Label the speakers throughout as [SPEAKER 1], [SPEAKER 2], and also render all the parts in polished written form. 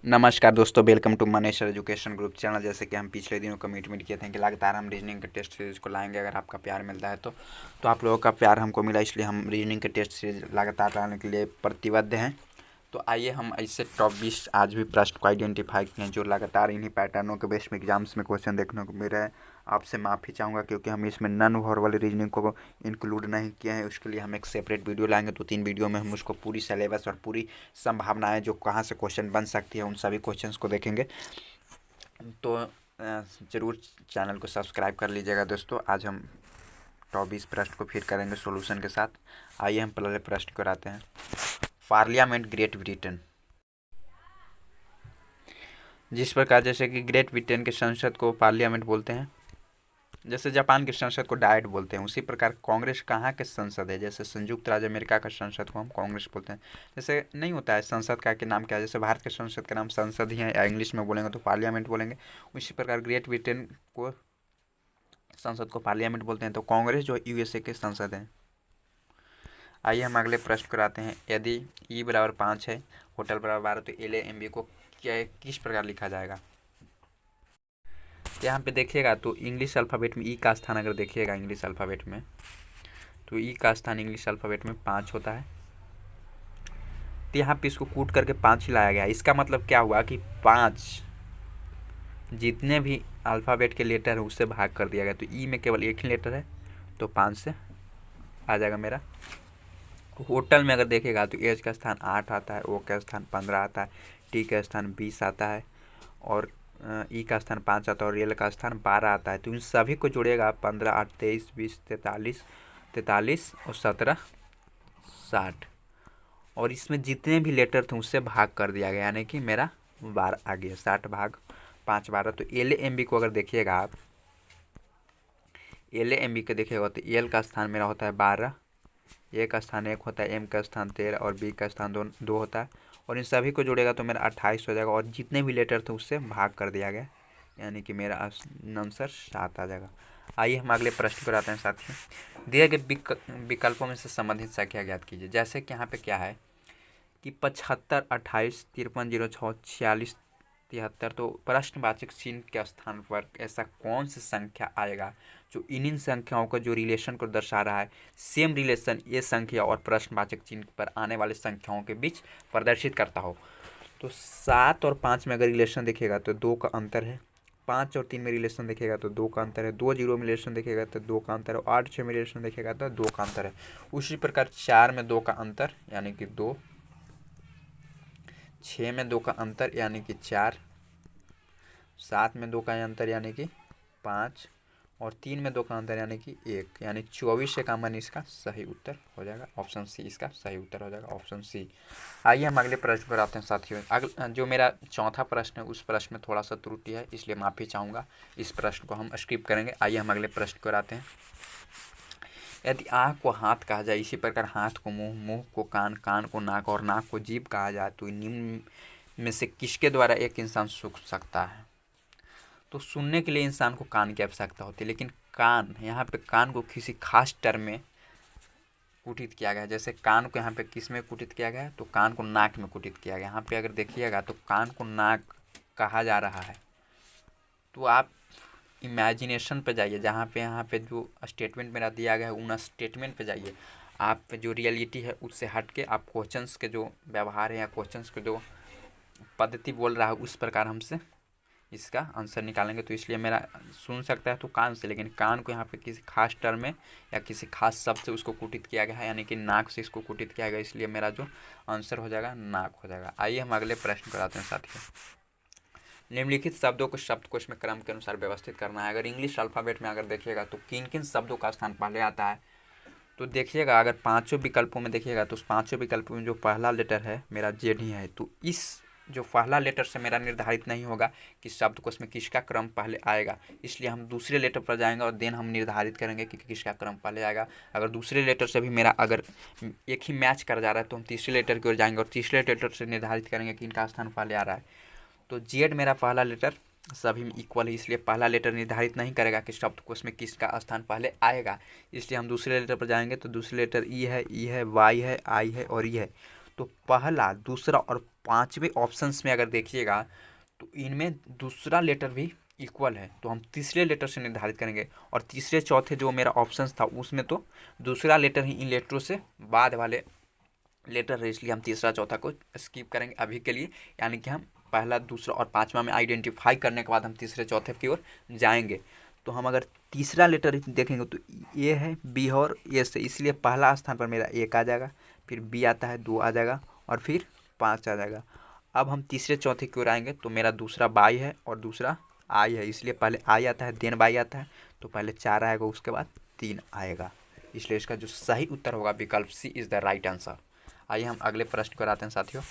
[SPEAKER 1] नमस्कार दोस्तों, welcome to Maneshwar education group channel. जैसे कि हम पिछले दिनों कमिटमेंट किए थे कि लगातार हम रीजनिंग के टेस्ट सीरीज़ को लाएंगे। अगर आपका प्यार मिलता है तो आप लोगों का प्यार हमको मिला, इसलिए हम रीजनिंग के टेस्ट सीरीज लगातार लाने के लिए प्रतिबद्ध हैं। तो आइए हम ऐसे टॉप 20 आज भी प्रश्न को आइडेंटिफाई किए हैं जो लगातार इन्हीं पैटर्नों के बेस में एग्जाम्स में क्वेश्चन देखने को मिल रहे हैं। आपसे माफ़ी चाहूँगा क्योंकि हम इसमें नन वॉर वाली रीजनिंग को इंक्लूड नहीं किए हैं। उसके लिए हम एक सेपरेट वीडियो लाएंगे। 2-3 वीडियो में हम उसको पूरी सिलेबस और पूरी संभावनाएं जो कहाँ से क्वेश्चन बन सकती है उन सभी क्वेश्चंस को देखेंगे। तो ज़रूर चैनल को सब्सक्राइब कर लीजिएगा दोस्तों। आज हम टॉप 20 प्रश्न को फिर करेंगे सॉल्यूशन के साथ। आइए हम पहले प्रश्न को आते हैं। पार्लियामेंट ग्रेट ब्रिटेन, जिस प्रकार जैसे कि ग्रेट ब्रिटेन के संसद को पार्लियामेंट बोलते हैं, जैसे जापान के संसद को डायट बोलते हैं, उसी प्रकार कांग्रेस कहाँ के संसद है। जैसे संयुक्त राज्य अमेरिका का संसद को हम कांग्रेस बोलते हैं। जैसे नहीं होता है संसद का के नाम क्या है, जैसे भारत के संसद का नाम संसद ही है, या इंग्लिश में बोलेंगे तो पार्लियामेंट बोलेंगे। उसी प्रकार ग्रेट ब्रिटेन को संसद को पार्लियामेंट बोलते हैं। तो कांग्रेस जो यूएसए के संसद हैं। आइए हम अगले प्रश्न को आते हैं। यदि ई बराबर 5 है, होटल बराबर 12, तो एल ए एम बी को क्या किस प्रकार लिखा जाएगा। यहाँ पे देखिएगा तो इंग्लिश अल्फ़ाबेट में ई का स्थान अगर देखिएगा इंग्लिश अल्फ़ाबेट में, तो ई का स्थान इंग्लिश अल्फ़ाबेट में 5 होता है। तो यहाँ पे इसको कूट करके 5 ही लाया गया। इसका मतलब क्या हुआ कि 5 जितने भी अल्फ़ाबेट के लेटर हैं उससे भाग कर दिया गया। तो ई में केवल एक ही लेटर है, तो 5 से आ जाएगा मेरा। होटल में अगर देखेगा तो एच का स्थान 8 आता है, ओ का स्थान 15 आता है, टी का स्थान 20 आता है, और ई का स्थान 5 आता है, और एल का स्थान 12 आता है। तो इन सभी को जोड़ेगा 15, 8, 23, 20, 43, 43 और 17, 60। और इसमें जितने भी लेटर थे उससे भाग कर दिया गया, यानी कि मेरा 12 आ गया। 60 भाग 5 12। तो एल एम बी को अगर देखिएगा आप, एल एम बी को देखिएगा तो एल का स्थान मेरा होता है 12, ए का स्थान 1 होता है, एम का स्थान 13 और बी का स्थान 2 होता है। और इन सभी को जोड़ेगा तो मेरा 28 हो जाएगा, और जितने भी लेटर थे उससे भाग कर दिया गया, यानी कि मेरा आंसर 7 आ जाएगा। आइए हम अगले प्रश्न पर आते हैं साथियों। दिए गए विकल्पों में से संबंधित संख्या ज्ञात कीजिए। जैसे कि यहाँ पे क्या है कि 75, 28, 53, 06, 46, 73। तो प्रश्नवाचक चिन्ह के स्थान पर ऐसा कौन सी संख्या आएगा जो इन संख्याओं का जो रिलेशन को दर्शा रहा है, सेम रिलेशन ये संख्या और प्रश्नवाचक चिन्ह पर आने वाले संख्याओं के बीच प्रदर्शित करता हो। तो 7 और 5 में अगर रिलेशन देखिएगा तो 2 का अंतर है। 5 और 3 में रिलेशन देखिएगा तो 2 का अंतर है। 2 0 में रिलेशन देखिएगा तो 2 का अंतर है। 8 6 में रिलेशन देखिएगा तो 2 का अंतर है। उसी प्रकार 4 में 2 का अंतर यानी कि 2, 6 में 2 का अंतर यानी कि 4, 7 में 2 का अंतर यानी कि 5, और 3 में 2 का अंतर यानी कि 1, यानी 24 से कॉमन इसका सही उत्तर हो जाएगा। ऑप्शन सी इसका सही उत्तर हो जाएगा, ऑप्शन सी। आइए हम अगले प्रश्न पर आते हैं साथियों। जो मेरा चौथा प्रश्न है उस प्रश्न में थोड़ा सा त्रुटि है, इसलिए माफ़ी चाहूँगा। इस प्रश्न को हम स्किप करेंगे। आइए हम अगले प्रश्न पर आते हैं। यदि आँख को हाथ कहा जाए, इसी प्रकार हाथ को मुंह, मुंह को कान, कान को नाक और नाक को जीभ कहा जाए, तो निम्न में से किसके द्वारा एक इंसान सुन सकता है। तो सुनने के लिए इंसान को कान की आवश्यकता होती है, लेकिन कान यहाँ पे कान को किसी खास टर्म में कुटित किया गया है। जैसे कान को यहाँ पे किस में कुटित किया गया है, तो कान को नाक में कुटित किया गया। यहाँ पे अगर देखिएगा तो कान को नाक कहा जा रहा है। तो आप इमेजिनेशन पे जाइए, जहाँ पे यहाँ पे जो स्टेटमेंट मेरा दिया गया है उन स्टेटमेंट पे जाइए। आप जो रियलिटी है उससे हट के आप क्वेश्चंस के जो व्यवहार है या क्वेश्चंस के जो पद्धति बोल रहा है उस प्रकार हमसे इसका आंसर निकालेंगे। तो इसलिए मेरा सुन सकता है तो कान से, लेकिन कान को यहाँ पे किसी खास टर्म में या किसी खास शब्द से उसको कुटित किया गया है, यानी कि नाक से इसको कुटित किया गया, इसलिए मेरा जो आंसर हो जाएगा नाक हो जाएगा। आइए हम अगले प्रश्न पर आते हैं साथियों। निम्नलिखित शब्दों को शब्दकोश में क्रम के अनुसार व्यवस्थित करना है। अगर इंग्लिश अल्फ़ाबेट में अगर देखिएगा तो किन किन शब्दों का स्थान पहले आता है, तो देखिएगा अगर पांचों विकल्पों में देखिएगा तो उस पांचों विकल्पों में जो पहला लेटर है मेरा जेड ही है। तो इस जो पहला लेटर से मेरा निर्धारित नहीं होगा कि शब्दकोश में किसका क्रम पहले आएगा, इसलिए हम दूसरे लेटर पर जाएंगे और देन हम निर्धारित करेंगे कि किसका क्रम पहले आएगा। अगर दूसरे लेटर से भी मेरा अगर एक ही मैच कर जा रहा है तो हम तीसरे लेटर की ओर जाएंगे और तीसरे लेटर से निर्धारित करेंगे कि इनका स्थान पहले आ रहा है। तो जेड मेरा पहला लेटर सभी में इक्वल है, इसलिए पहला लेटर निर्धारित नहीं करेगा कि शब्दकोश में किसका स्थान पहले आएगा, इसलिए हम दूसरे लेटर पर जाएंगे। तो दूसरे लेटर ई है, वाई है, आई है और ई है। तो पहला, दूसरा और पांचवें ऑप्शंस में अगर देखिएगा तो इनमें दूसरा लेटर भी इक्वल है, तो हम तीसरे लेटर से निर्धारित करेंगे। और तीसरे चौथे जो मेरा ऑप्शंस था उसमें तो दूसरा लेटर ही इन लेटरों से बाद वाले लेटर है, इसलिए हम तीसरा चौथा को स्किप करेंगे अभी के लिए। यानी कि हम पहला दूसरा और पांचवा में आइडेंटिफाई करने के बाद हम तीसरे चौथे की ओर जाएंगे। तो हम अगर तीसरा लेटर देखेंगे तो ए है, बी है और ए से, इसलिए पहला स्थान पर मेरा एक आ जाएगा, फिर बी आता है, 2 आ जाएगा और फिर 5 आ जाएगा। अब हम तीसरे चौथे की ओर आएंगे तो मेरा दूसरा बाई है और दूसरा आई है, इसलिए पहले आई आता है देन बाई आता है, तो पहले 4 आएगा उसके बाद 3 आएगा, इसलिए इसका जो सही उत्तर होगा विकल्प सी इज़ द राइट आंसर। आइए हम अगले प्रश्न को आते हैं साथियों।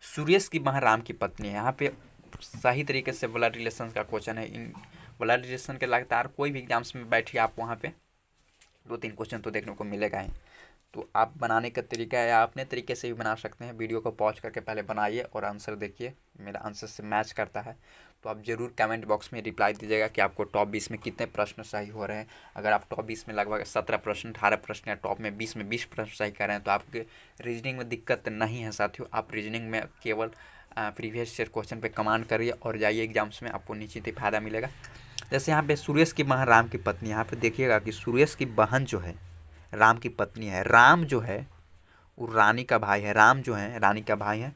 [SPEAKER 1] सुरेश की बहन राम की पत्नी है। यहाँ पे सही तरीके से ब्लड रिलेशन का क्वेश्चन है। इन ब्लड रिलेशन के लगातार कोई भी एग्जाम्स में बैठिए आप, वहाँ पे 2-3 क्वेश्चन तो देखने को मिलेगा ही। तो आप बनाने का तरीका है, आप अपने तरीके से भी बना सकते हैं। वीडियो को पॉज करके पहले बनाइए और आंसर देखिए, मेरा आंसर से मैच करता है तो आप ज़रूर कमेंट बॉक्स में रिप्लाई दीजिएगा कि आपको टॉप 20 में कितने प्रश्न सही हो रहे हैं। अगर आप टॉप 20 में लगभग 17 प्रश्न, 18 प्रश्न या टॉप में 20 में 20 प्रश्न सही कर रहे हैं तो आपके रीजनिंग में दिक्कत नहीं है साथियों। आप रीजनिंग में केवल प्रीवियस ईयर क्वेश्चन पे कमांड करिए और जाइए एग्जाम्स में, आपको निश्चित ही फायदा मिलेगा। जैसे यहाँ पे सुरेश की बहन राम की पत्नी, यहाँ पे देखिएगा कि सुरेश की बहन जो है राम की पत्नी है। राम जो है वो रानी का भाई है, राम जो है रानी का भाई है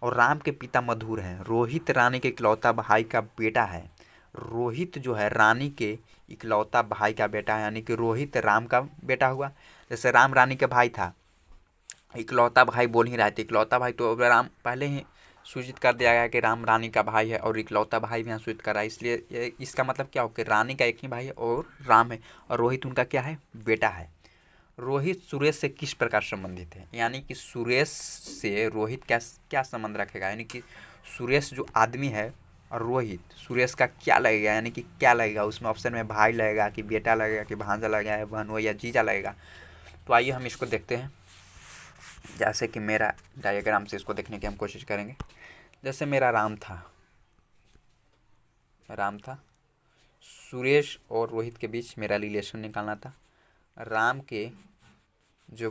[SPEAKER 1] और राम के पिता मधुर हैं। रोहित रानी के इकलौता भाई का बेटा है। रोहित जो है रानी के इकलौता भाई का बेटा है, यानी कि रोहित राम का बेटा हुआ। जैसे राम रानी का भाई था, इकलौता भाई बोल ही रहे थे, इकलौता भाई तो राम पहले ही सूचित कर दिया गया कि राम रानी का भाई है और इकलौता भाई भी यहाँ सूचित करा, इसलिए इसका मतलब क्या हो कि रानी का एक ही भाई है और राम है और रोहित उनका क्या है, बेटा है। रोहित सुरेश से किस प्रकार संबंधित है, यानी कि सुरेश से रोहित क्या क्या संबंध रखेगा, यानी कि सुरेश जो आदमी है और रोहित सुरेश का क्या लगेगा, यानी कि क्या लगेगा उसमें, ऑप्शन में भाई लगेगा कि बेटा लगेगा कि भांजा लगेगा या बहनों या जीजा लगेगा। तो आइए हम इसको देखते हैं। जैसे कि मेरा डायग्राम से इसको देखने की हम कोशिश करेंगे। जैसे मेरा राम था, सुरेश और रोहित के बीच मेरा रिलेशन निकालना था। राम के जो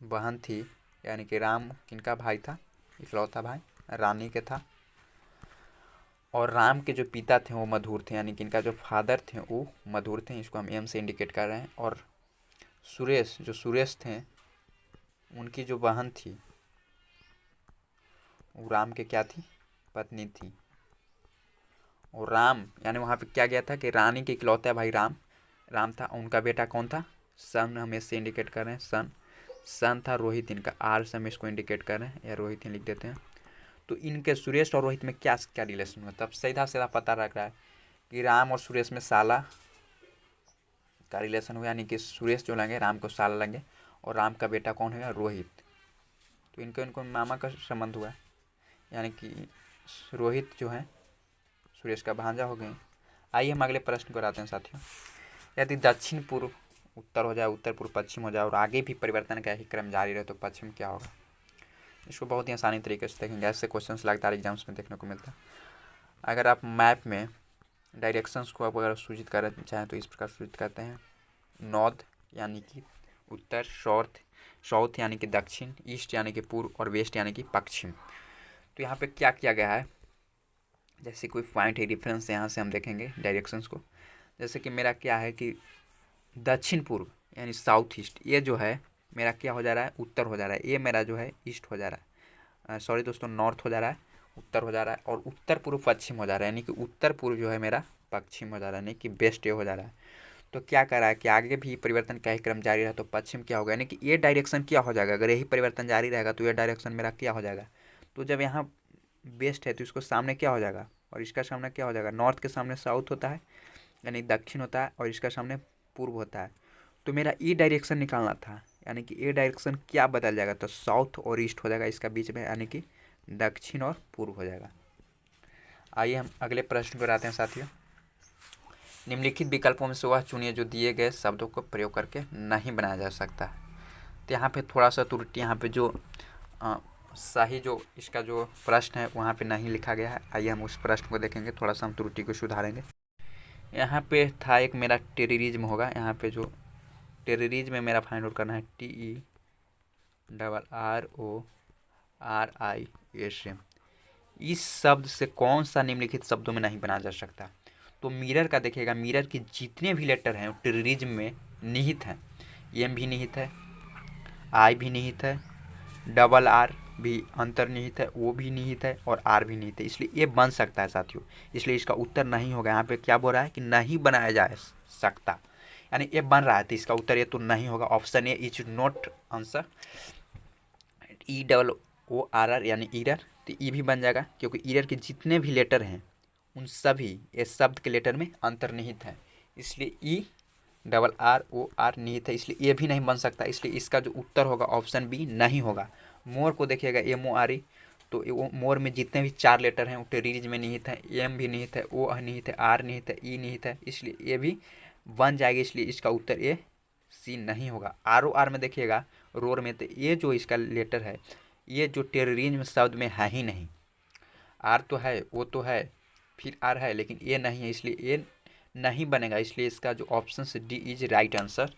[SPEAKER 1] बहन थी, यानी कि राम किनका भाई था, इकलौता भाई रानी के था। और राम के जो पिता थे वो मधुर थे, यानी कि इनका जो फादर थे वो मधुर थे, इसको हम एम से इंडिकेट कर रहे हैं। और सुरेश थे, उनकी जो बहन थी वो राम के क्या थी, पत्नी थी। और राम यानी वहाँ पे क्या गया था कि रानी के इकलौता भाई राम था, उनका बेटा कौन था, सन, हम इससे इंडिकेट कर रहे हैं, सन था रोहित, इनका आर से हम इसको इंडिकेट कर रहे हैं या रोहित ही लिख देते हैं। तो इनके सुरेश और रोहित में क्या क्या रिलेशन हुआ, तब सीधा सीधा पता लग रहा है कि राम और सुरेश में साला का रिलेशन हुआ, यानी कि सुरेश जो लेंगे राम को साला लेंगे और राम का बेटा कौन है, रोहित। तो इनको मामा का संबंध हुआ, यानी कि रोहित जो है सुरेश का भांजा हो गए। आइए हम अगले प्रश्न को आते हैं साथियों। यदि दक्षिण पूर्व उत्तर हो जाए, उत्तर पूर्व पश्चिम हो जाए और आगे भी परिवर्तन का ही क्रम जारी रहे तो पश्चिम क्या होगा। इसको बहुत ही आसानी तरीके से देखेंगे, ऐसे क्वेश्चंस लगातार एग्जाम्स में देखने को मिलता है। अगर आप मैप में डायरेक्शंस को आप अगर सूचित करना चाहें तो इस प्रकार सूचित करते हैं, नॉर्थ यानी कि उत्तर, साउथ यानी कि दक्षिण, ईस्ट यानी कि पूर्व और वेस्ट यानी कि पश्चिम। तो यहाँ पे क्या किया गया है, जैसे कोई पॉइंट है रेफरेंस, यहाँ से हम देखेंगे डायरेक्शंस को। जैसे कि मेरा क्या है कि दक्षिण पूर्व यानी साउथ ईस्ट, ये जो है मेरा क्या हो जा रहा है, उत्तर हो जा रहा है, ये मेरा जो है ईस्ट हो जा रहा है, सॉरी दोस्तों नॉर्थ हो जा रहा है, उत्तर हो जा रहा है, और उत्तर पूर्व पश्चिम हो जा रहा है, यानी कि उत्तर पूर्व जो है मेरा पश्चिम हो जा रहा है, यानी कि वेस्ट ये हो जा रहा है। तो क्या कर रहा है कि आगे भी परिवर्तन का ही क्रम जारी रहा तो पश्चिम क्या होगा, यानी कि ये डायरेक्शन क्या हो जाएगा, अगर यही परिवर्तन जारी रहेगा तो ये डायरेक्शन मेरा क्या हो जाएगा। तो जब यहाँ वेस्ट है तो इसको सामने क्या हो जाएगा और इसका सामने क्या हो जाएगा, नॉर्थ के सामने साउथ होता है यानी दक्षिण होता है और इसका सामने पूर्व होता है। तो मेरा ये डायरेक्शन निकालना था, यानी कि ये डायरेक्शन क्या बदल जाएगा, तो साउथ और ईस्ट हो जाएगा इसका बीच में, यानी कि दक्षिण और पूर्व हो जाएगा। आइए हम अगले प्रश्न पर आते हैं साथियों। निम्नलिखित विकल्पों में से वह चुनिए जो दिए गए शब्दों को प्रयोग करके नहीं बनाया जा सकता है। तो यहाँ पे थोड़ा सा त्रुटि, यहाँ पे जो सही जो इसका जो प्रश्न है वहाँ पे नहीं लिखा गया है। आइए हम उस प्रश्न को देखेंगे, थोड़ा सा हम त्रुटि को सुधारेंगे। यहाँ पे था एक मेरा टेररिज्म होगा, यहाँ पे जो टेररिज्म में मेरा फाइंड आउट करना है TERRORISM, RISM। इस शब्द से कौन सा निम्नलिखित शब्दों में नहीं बना जा सकता? तो मिरर का देखिएगा, मिरर के जितने भी लेटर हैं वो टेररिज्म में निहित हैं। M भी निहित है, I भी निहित है, RR भी अंतर्निहित है, O भी निहित है और R भी निहित है, इसलिए ये बन सकता है साथियों। इसलिए इसका उत्तर नहीं होगा। यहाँ पे क्या बोल रहा है कि नहीं बनाया जा सकता, यानी ये बन रहा है, तो इसका उत्तर ये तो नहीं होगा। Option A is not answer. ERROR यानी ईरर, तो ई भी बन जाएगा, क्योंकि ईरर के जितने भी लेटर हैं उन सभी इस शब्द के लेटर में अंतर्निहित हैं, इसलिए ERROR निहित है, इसलिए ये भी नहीं बन सकता। इसलिए इसका जो उत्तर होगा ऑप्शन बी नहीं होगा। मोर को देखिएगा, MORE, तो मोर में जितने भी 4 लेटर हैं वो टेररिज्म में निहित है। M भी निहित है, O निहित है, R निहित है, E निहित है, इसलिए ये भी बन जाएगी। इसलिए इसका उत्तर ए सी नहीं होगा। ROR में देखिएगा, रोर में, तो ये जो इसका लेटर है ये जो टेररिज्म शब्द में है ही नहीं। R तो है, O तो है, फिर R है, लेकिन ये नहीं है, इसलिए ये नहीं बनेगा। इसलिए इसका जो option D is right answer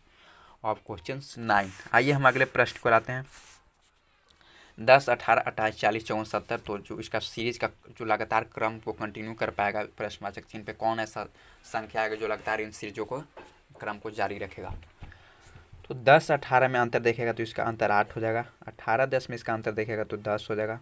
[SPEAKER 1] of question 9। आइए हम अगले प्रश्न को लाते हैं। 10, 18, 28, 40, 54, 70, तो जो इसका सीरीज का जो लगातार क्रम को कंटिन्यू कर पाएगा प्रश्नवाचक चिन्ह पे, कौन ऐसा संख्या आएगा जो लगातार इन सीरीजों को क्रम को जारी रखेगा? तो 10, 18 में अंतर देखेगा तो इसका अंतर 8 हो जाएगा। 18, 10 में इसका अंतर देखेगा तो 10 हो जाएगा।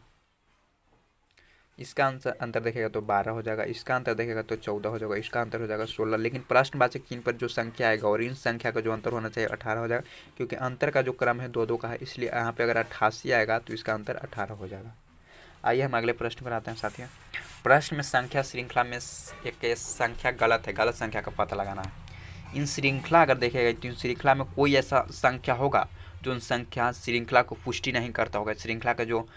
[SPEAKER 1] इसका अंतर देखेगा तो 12 हो जाएगा। इसका अंतर देखेगा तो 14 हो जाएगा। इसका अंतर हो जाएगा 16। लेकिन प्रश्नवाचक चिन्ह पर जो संख्या आएगा और इन संख्या का जो अंतर होना चाहिए 18 हो जाएगा, क्योंकि अंतर का जो क्रम है 2 2 का है, इसलिए यहाँ पे अगर 88 आएगा तो इसका अंतर 18 हो जाएगा। आइए हम अगले प्रश्न पर आते हैं साथियों। प्रश्न में संख्या श्रृंखला में एक संख्या गलत है, गलत संख्या का पता लगाना है। इन श्रृंखला अगर देखेगा तो इन श्रृंखला में कोई ऐसा संख्या होगा जो उन संख्या श्रृंखला को पुष्टि नहीं करता होगा। श्रृंखला का जो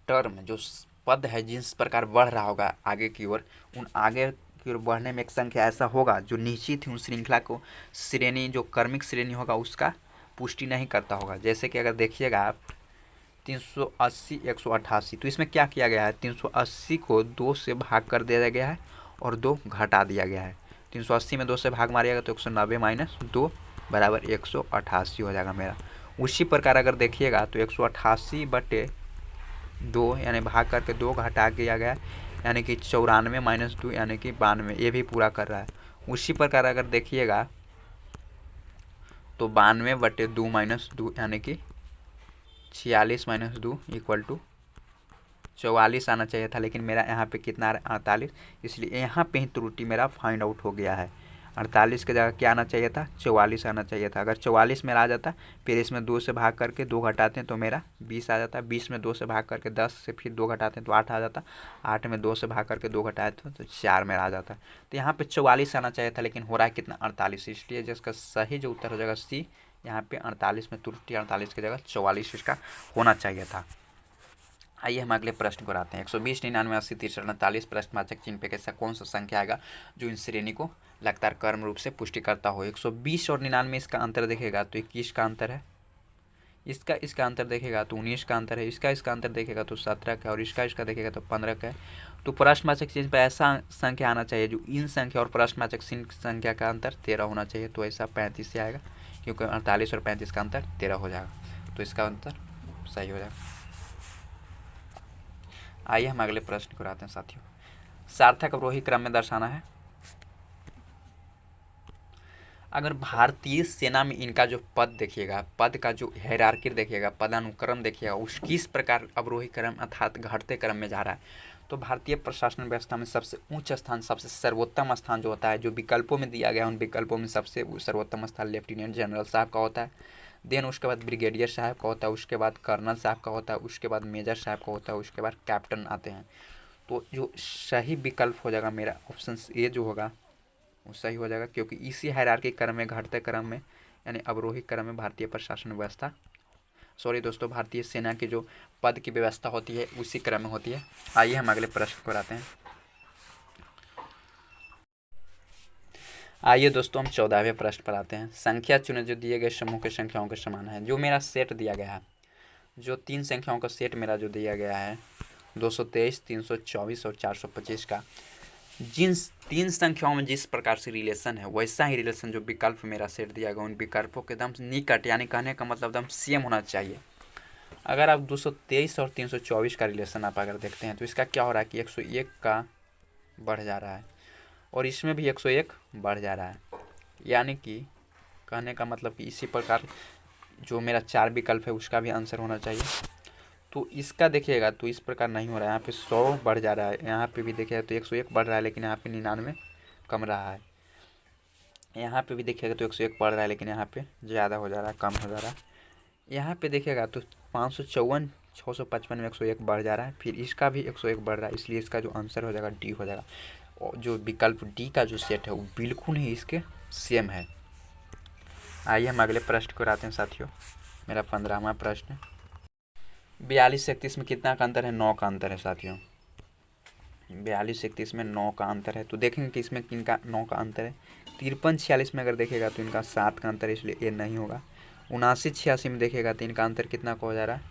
[SPEAKER 1] टर्म, जो पद है जिस प्रकार बढ़ रहा होगा आगे की ओर, उन आगे की ओर बढ़ने में एक संख्या ऐसा होगा जो निश्चित ही उन श्रृंखला को श्रेणी, जो क्रमिक श्रेणी होगा उसका पुष्टि नहीं करता होगा। जैसे कि अगर देखिएगा आप 380, 188, तो इसमें क्या किया गया है? 380 को 2 से भाग कर दिया गया है और 2 घटा दिया गया है। 380 में 2 से भाग मारिएगा तो 190 माइनस 2 बराबर 188 हो जाएगा मेरा। उसी प्रकार अगर देखिएगा तो 188 बटे 2 यानी भाग करके 2 घटा दिया गया, यानी कि 94 माइनस 2 यानी कि 92, ये भी पूरा कर रहा है। उसी प्रकार अगर देखिएगा तो 92 बटे 2 माइनस 2 यानी कि 46 माइनस 2 इक्वल टू 44 आना चाहिए था, लेकिन मेरा यहाँ पे कितना आ रहा है? 48, इसलिए यहाँ पे ही त्रुटि मेरा फाइंड आउट हो गया है। 48 की जगह क्या आना चाहिए था? 44 आना चाहिए था। अगर 44 मेरा आ जाता, फिर इसमें 2 से भाग करके 2 घटाते हैं तो मेरा 20 आ जाता। 20 में 2 से भाग करके 10 से फिर 2 घटाते हैं तो 8 आ जाता। 8 में 2 से भाग करके 2 घटाए तो 4 मेरा आ जाता। तो यहाँ पे 44 आना चाहिए था, लेकिन हो रहा है कितना? 48, इसलिए जिसका सही जो उत्तर हो जाएगा सी। यहाँ पे 48 में त्रुटि, 48 की जगह 44 इसका होना चाहिए था। आइए हम अगले प्रश्न को आते हैं। 120, 99, 80, 63, 49 प्रश्नवाचक चिन्ह पे कैसा कौन सा संख्या आएगा जो इन श्रेणी को लगातार क्रम रूप से पुष्टि करता हो? 120 और 99 इसका अंतर देखेगा तो 21 का अंतर है। इसका अंतर देखेगा तो 19 का अंतर है। इसका अंतर देखेगा तो 17 का, और इसका देखेगा तो 15 का है। तो प्रश्नवाचक चिन्ह पर ऐसा संख्या आना चाहिए जो इन संख्या और प्रश्नवाचक चिन्ह संख्या का अंतर 13 होना चाहिए, तो ऐसा 35 से आएगा, क्योंकि 48 और 35 का अंतर 13 हो जाएगा, तो इसका अंतर सही हो जाएगा। आइए हम अगले प्रश्न को आते हैं साथियों। सार्थक अवरोही क्रम में दर्शाना है। अगर भारतीय सेना में इनका जो पद देखिएगा, पद का जो हायरार्की देखिएगा, पदानुक्रम देखिएगा, उस किस प्रकार अवरोही क्रम अर्थात घटते क्रम में जा रहा है, तो भारतीय प्रशासन व्यवस्था में सबसे उच्च स्थान, सबसे सर्वोत्तम स्थान जो होता है, जो विकल्पों में दिया गया उन विकल्पों में सबसे सर्वोत्तम स्थान लेफ्टिनेंट जनरल साहब का होता है। देन उसके बाद ब्रिगेडियर साहब का होता है, उसके बाद कर्नल साहब का होता है, उसके बाद मेजर साहब का होता है, उसके बाद कैप्टन आते हैं। तो जो सही विकल्प हो जाएगा मेरा ऑप्शन ए जो होगा वो सही हो जाएगा, क्योंकि इसी हायरार्की क्रम में, घटते क्रम में यानी अवरोही क्रम में भारतीय प्रशासन व्यवस्था, सॉरी दोस्तों, भारतीय सेना की जो पद की व्यवस्था होती है उसी क्रम में होती है। आइए हम अगले प्रश्न को आते हैं। आइए दोस्तों हम 14वें प्रश्न पर आते हैं। संख्या चुने जो दिए गए समूह की संख्याओं के समान है। जो मेरा सेट दिया गया है, जो 3 संख्याओं का सेट मेरा जो दिया गया है 223, 324 और 425 का, जिन 3 संख्याओं में जिस प्रकार से रिलेशन है वैसा ही रिलेशन जो विकल्प मेरा सेट दिया गया उन विकल्पों के एकदम निकट, यानी कहने का मतलब एकदम सेम होना चाहिए। अगर आप 223 और 324 का रिलेशन आप अगर देखते हैं तो इसका क्या हो रहा है कि 101 का बढ़ जा रहा है और इसमें भी 101 बढ़ जा रहा है। यानी कि कहने का मतलब कि इसी प्रकार जो मेरा 4 विकल्प है उसका भी आंसर होना चाहिए। तो इसका देखिएगा तो इस प्रकार नहीं हो रहा है, यहाँ पे 100 बढ़ जा रहा है, यहाँ पे भी देखिएगा तो 101 बढ़ रहा है लेकिन यहाँ पे 99 कम रहा है। यहाँ पे भी देखिएगा तो 101 बढ़ रहा है लेकिन यहाँ पे ज़्यादा हो जा रहा है, कम हो जा रहा है। यहाँ पे देखिएगा तो 554 655 में 101 बढ़ जा रहा है, फिर इसका भी 101 बढ़ रहा है, इसलिए इसका जो आंसर हो जाएगा डी हो जाएगा। और जो विकल्प डी का जो सेट है वो बिल्कुल ही इसके सेम है। आइए हम अगले प्रश्न को आते हैं साथियों। मेरा 15वां प्रश्न, 42 से 31 में कितना का अंतर है? 9 का अंतर है साथियों। 42 से 31 में 9 का अंतर है। तो देखेंगे कि इसमें किनका 9 का अंतर है। 53 46 में अगर देखेगा तो इनका 7 का अंतर है, इसलिए ये नहीं होगा। 79 86 में देखेगा तो इनका अंतर कितना का हो जा रहा है?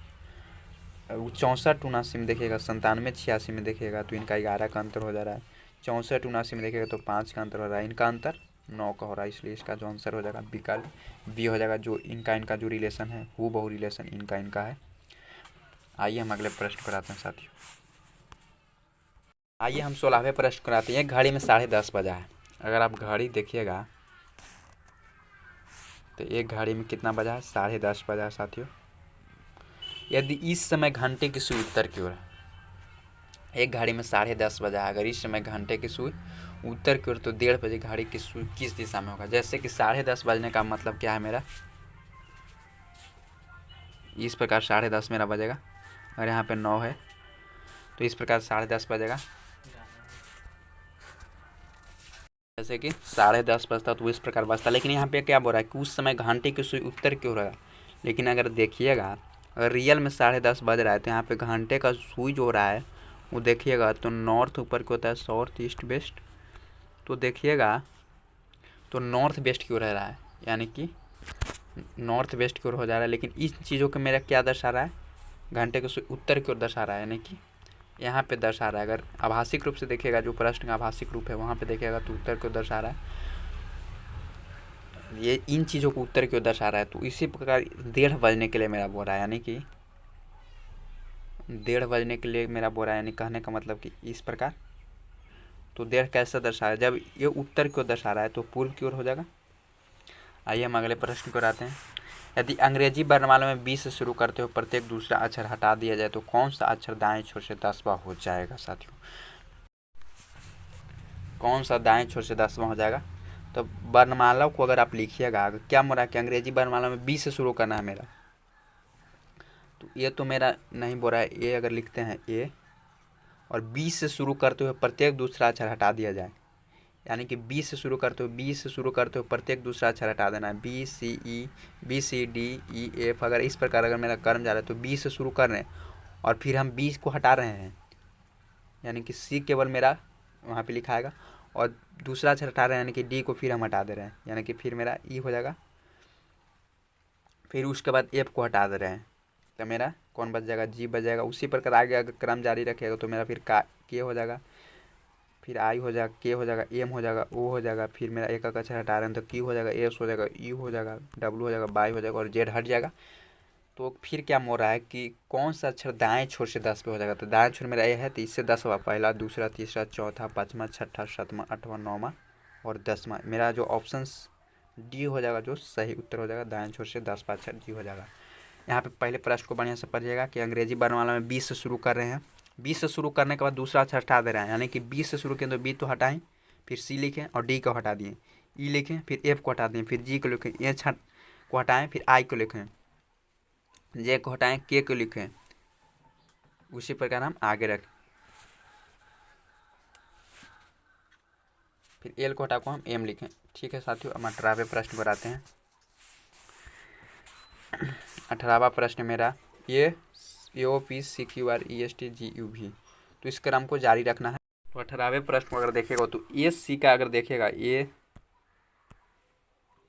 [SPEAKER 1] 64 79 में देखेगा, 97 86 में देखेगा तो इनका 11 का अंतर हो जा रहा है। 64 79 में देखेगा तो 5 का अंतर हो रहा है, इनका अंतर 9 का हो रहा है, इसलिए इसका जो आंसर हो जाएगा विकल्प बी हो जाएगा। जो इनका जो रिलेशन है हूबहू बहु रिलेशन इनका है। आइए हम अगले प्रश्न पर आते हैं साथियों। आइए हम 16वें प्रश्न पर आते हैं। घड़ी में 10:30 बजा है। अगर आप घड़ी देखिएगा तो एक घड़ी में कितना बजा है? 10:30 बजा है साथियों। यदि इस समय घंटे की सुई उत्तर की ओर है, एक घड़ी में 10:30 बजा है, अगर इस समय घंटे की सुई उत्तर की ओर तो 1:30 बजे घड़ी की सुई किस दिशा में होगा? जैसे कि 10:30 बजने का मतलब क्या है मेरा, इस प्रकार 10:30 मेरा बजेगा। और यहाँ पे 9 है तो इस प्रकार 10:30 बजेगा। जैसे कि 10:30 बजता तो इस प्रकार बजता, लेकिन यहाँ पे क्या बोल रहा है कि उस समय घंटे की सुई उत्तर की ओर है। लेकिन अगर देखिएगा अगर रियल में 10:30 बज रहा है तो यहाँ पे घंटे का सुई जो हो रहा है वो देखिएगा तो नॉर्थ ऊपर की होता है, साउथ ईस्ट वेस्ट। तो देखिएगा तो नॉर्थ वेस्ट की ओर रह रहा है, यानी कि नॉर्थ वेस्ट की ओर हो जा रहा है। लेकिन इस चीज़ों को मेरा क्या दर्शा रहा है? घंटे को उत्तर की ओर दर्शा रहा है, यानी कि यहाँ पे दर्शा रहा है। अगर आभासिक रूप से देखिएगा, जो प्रश्न का आभासिक रूप है वहाँ पे देखिएगा तो उत्तर को दर्शा रहा है, ये इन चीज़ों को उत्तर की ओर दर्शा रहा है। तो इसी प्रकार 1:30 बजने के लिए मेरा बोल रहा है, यानी कि 1:30 बजने के लिए मेरा बोल रहा है, यानी कहने का मतलब कि इस प्रकार। तो 1:30 कैसे दर्शा रहा है? जब ये उत्तर की ओर दर्शा रहा है तो पूर्व की ओर हो जाएगा। आइए हम अगले प्रश्न को आते हैं। यदि अंग्रेजी वर्णमाला में 20 से शुरू करते हुए प्रत्येक दूसरा अक्षर हटा दिया जाए तो कौन सा अक्षर दाएं छोर से 10वां हो जाएगा साथियों? कौन सा दाएं छोर से 10वां हो जाएगा? तो वर्णमाला को अगर आप लिखिएगा, क्या हो रहा है कि अंग्रेजी वर्णमाला में 20 से शुरू करना है मेरा, तो ये तो मेरा नहीं बोल रहा है। ये अगर लिखते हैं ए और 20 से शुरू करते हुए प्रत्येक दूसरा अक्षर हटा दिया जाए, यानी कि 20 से शुरू करते हुए प्रत्येक दूसरा अक्षर हटा देना है। B C D E F, अगर इस प्रकार अगर मेरा कर्म जा रहा है तो 20 से शुरू कर रहे हैं और फिर हम 20 को हटा रहे हैं, यानी कि सी केवल मेरा वहाँ पे लिखाएगा और दूसरा अक्षर हटा रहे हैं, यानी कि डी को फिर हम हटा दे रहे हैं, यानी कि फिर मेरा ई हो जाएगा। फिर उसके बाद एफ को हटा दे रहे हैं तो मेरा कौन बच जाएगा? जी बच जाएगा। उसी प्रकार आगे अगर क्रम जारी रखेगा तो मेरा फिर का के हो जाएगा, फिर आई हो जाएगा, के हो जाएगा, एम हो जाएगा, ओ हो जाएगा। फिर मेरा एक अक्षर हटा रहे हैं तो क्यू हो जाएगा, एस हो जाएगा, यू हो जाएगा, डब्ल्यू हो जाएगा, वाई हो जाएगा और जेड हट जाएगा। तो फिर क्या हो रहा है कि कौन सा अक्षर दाएं छोर से 10 पे हो जाएगा? तो दाएं छोर मेरा ए है तो इससे 10 हुआ, पहला दूसरा तीसरा चौथा पाँचवा छठा सातवां आठवां नौवां और 10वां। मेरा जो ऑप्शन डी हो जाएगा, जो सही उत्तर हो जाएगा, दाएं छोर से 10वां अक्षर डी हो जाएगा। यहाँ पे पहले प्रश्न को बढ़िया से पढ़िएगा कि अंग्रेजी वर्णमाला में 20 से शुरू कर रहे हैं, 20 से शुरू करने के बाद दूसरा अक्षर हटा दे रहे हैं, यानी कि 20 से शुरू किए तो बी तो हटाएं, फिर सी लिखें और डी को हटा दिए, ई लिखें, फिर एफ को हटा दिए, फिर जी को लिखें, एच को हटाएं, फिर आई को लिखें, जे को हटाएं, के को लिखें। उसी प्रकार हम आगे रखें, फिर एल को हटा को हम एम लिखें। ठीक है साथियों, हम 18वें प्रश्न पर आते हैं। 18वां प्रश्न मेरा A O P C Q R E S T G U भी, तो इस क्रम को जारी रखना है। तो 18वें प्रश्न को अगर देखेगा तो ए सी का अगर देखेगा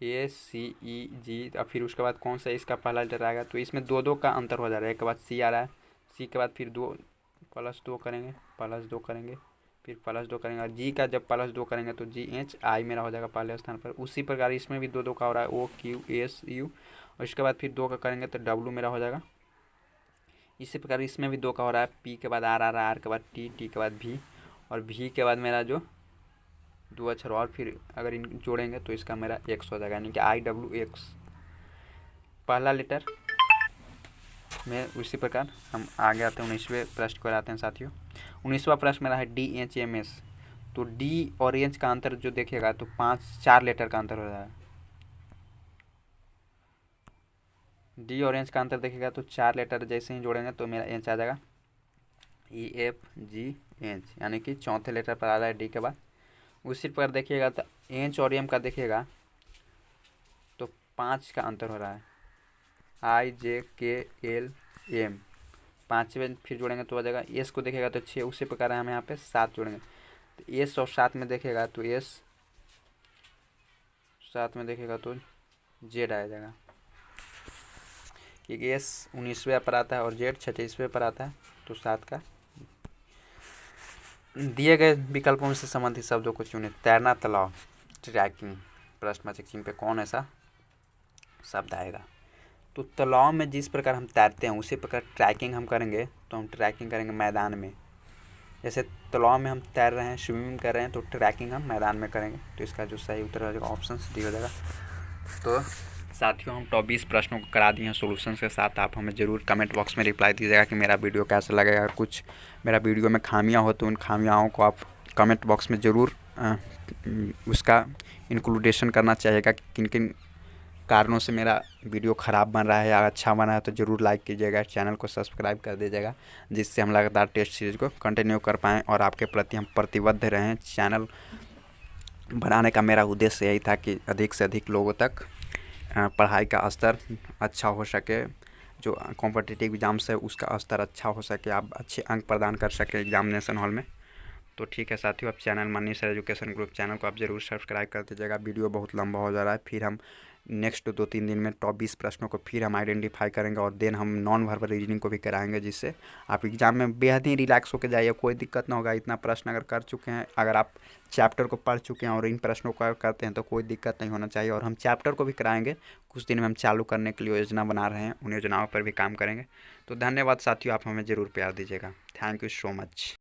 [SPEAKER 1] ए सी ई जी, और फिर उसके बाद कौन सा इसका पहला लेटर आएगा, तो इसमें 2 का अंतर हो जा रहा है। एक के बाद सी आ रहा है, सी के बाद फिर 2 +2 करेंगे, +2 करेंगे, फिर +2 करेंगे, और जी का जब +2 करेंगे तो जी एच आई मेरा हो जाएगा पहले स्थान पर। उसी प्रकार इसमें भी 2 का हो रहा है, ओ क्यू एस यू, और इसके बाद फिर 2 का करेंगे तो डब्लू मेरा हो जाएगा इसी प्रकार इसमें भी 2 का हो रहा है, पी के बाद आर आ रहा है, आर के बाद टी, टी के बाद भी, और भी के बाद मेरा जो 2 अक्षर और फिर अगर इन जोड़ेंगे तो इसका मेरा एक्स हो जाएगा, यानी कि IWX पहला लेटर में। उसी प्रकार हम आगे आते हैं 19वें प्रश्न को आते हैं साथियों। 19वां प्रश्न मेरा है DHMS। तो डी और एच का अंतर जो देखेगा तो 4 लेटर का अंतर हो जाएगा। डी और एच का अंतर देखेगा तो 4 लेटर जैसे ही जोड़ेंगे तो मेरा एच आ जाएगा, EFGH, यानी कि चौथे लेटर पर आ रहा है डी के बाद। उसी पर देखिएगा तो एच और एम का देखिएगा तो 5 का अंतर हो रहा है, IJKLM, 5वें फिर जोड़ेंगे तो आ जाएगा। एस को देखेगा तो 6, उसी प्रकार हम यहाँ पे 7 जोड़ेंगे तो एस और 7 में देखेगा तो एस 7 में देखेगा तो जेड आ जाएगा, क्योंकि एस 19वें पर आता है और जेड 26वें पर आता है। तो 7 का दिए गए विकल्पों से संबंधित शब्दों को चुनें। तैरना, तालाब, ट्रैकिंग। प्रश्न में चेकिंग पे कौन ऐसा शब्द आएगा? तो तालाब में जिस प्रकार हम तैरते हैं उसी प्रकार ट्रैकिंग हम करेंगे तो हम ट्रैकिंग करेंगे मैदान में। जैसे तालाब में हम तैर रहे हैं, स्विमिंग कर रहे हैं, तो ट्रैकिंग हम मैदान में करेंगे। तो इसका जो सही उत्तर हो जाएगा ऑप्शन डी हो जाएगा। तो साथियों हम टॉप 20 प्रश्नों को करा दिए हैं सोल्यूशन के साथ। आप हमें ज़रूर कमेंट बॉक्स में रिप्लाई दीजिएगा कि मेरा वीडियो कैसा लगेगा। कुछ मेरा वीडियो में खामियां हो तो उन खामियाओं को आप कमेंट बॉक्स में ज़रूर उसका इंक्लूडेशन करना चाहिएगा कि किन किन कारणों से मेरा वीडियो ख़राब बन रहा है या अच्छा बना है। तो ज़रूर लाइक कीजिएगा, चैनल को सब्सक्राइब कर दीजिएगा, जिससे हम लगातार टेस्ट सीरीज़ को कंटिन्यू कर पाएँ और आपके प्रति हम प्रतिबद्ध रहें। चैनल बनाने का मेरा उद्देश्य यही था कि अधिक से अधिक लोगों तक पढ़ाई का स्तर अच्छा हो सके, जो कॉम्पिटिटिव एग्ज़ाम्स है उसका स्तर अच्छा हो सके, आप अच्छे अंक प्रदान कर सके एग्जामिनेशन हॉल में। तो ठीक है साथियों, आप channel Manish sir education group channel को आप ज़रूर सब्सक्राइब कर दीजिएगा। वीडियो बहुत लंबा हो जा रहा है, फिर हम नेक्स्ट 2-3 दिन में टॉप 20 प्रश्नों को फिर हम आइडेंटिफाई करेंगे और देन हम नॉन वर्बल रीजनिंग को भी कराएंगे, जिससे आप एग्ज़ाम में बेहद ही रिलैक्स होकर जाइए, कोई दिक्कत ना होगा। इतना प्रश्न अगर कर चुके हैं, अगर आप चैप्टर को पढ़ चुके हैं और इन प्रश्नों को करते हैं तो कोई दिक्कत नहीं होना चाहिए। और हम चैप्टर को भी कराएंगे, कुछ दिन में हम चालू करने के लिए योजना बना रहे हैं, उन योजनाओं पर भी काम करेंगे। तो धन्यवाद साथियों, आप हमें ज़रूर प्यार दीजिएगा। Thank you so much.